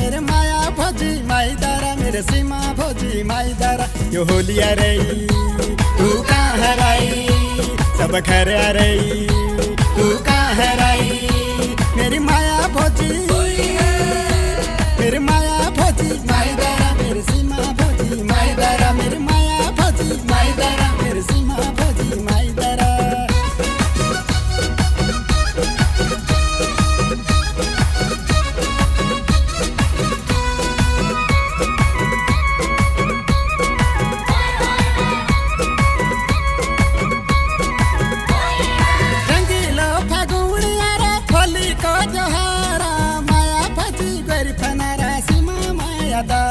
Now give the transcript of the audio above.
मेरे माया भोजी माईदारा मेरे सीमा भोजी माईदारा यो होलिया रही तू कहाँ हराई सब घर आ रही तू कहाँ हराई मेरी माया भोजी मेरे माया भोजी माईदारा मेरे सीमा भोजी माईदारा मेरे माया भोजी माईदारा मेरे सीमा भोजी माईदारा रंगीलो फागुनिया रे होली को त्योहार माया भोजी गरी फनारा सीमा माया दा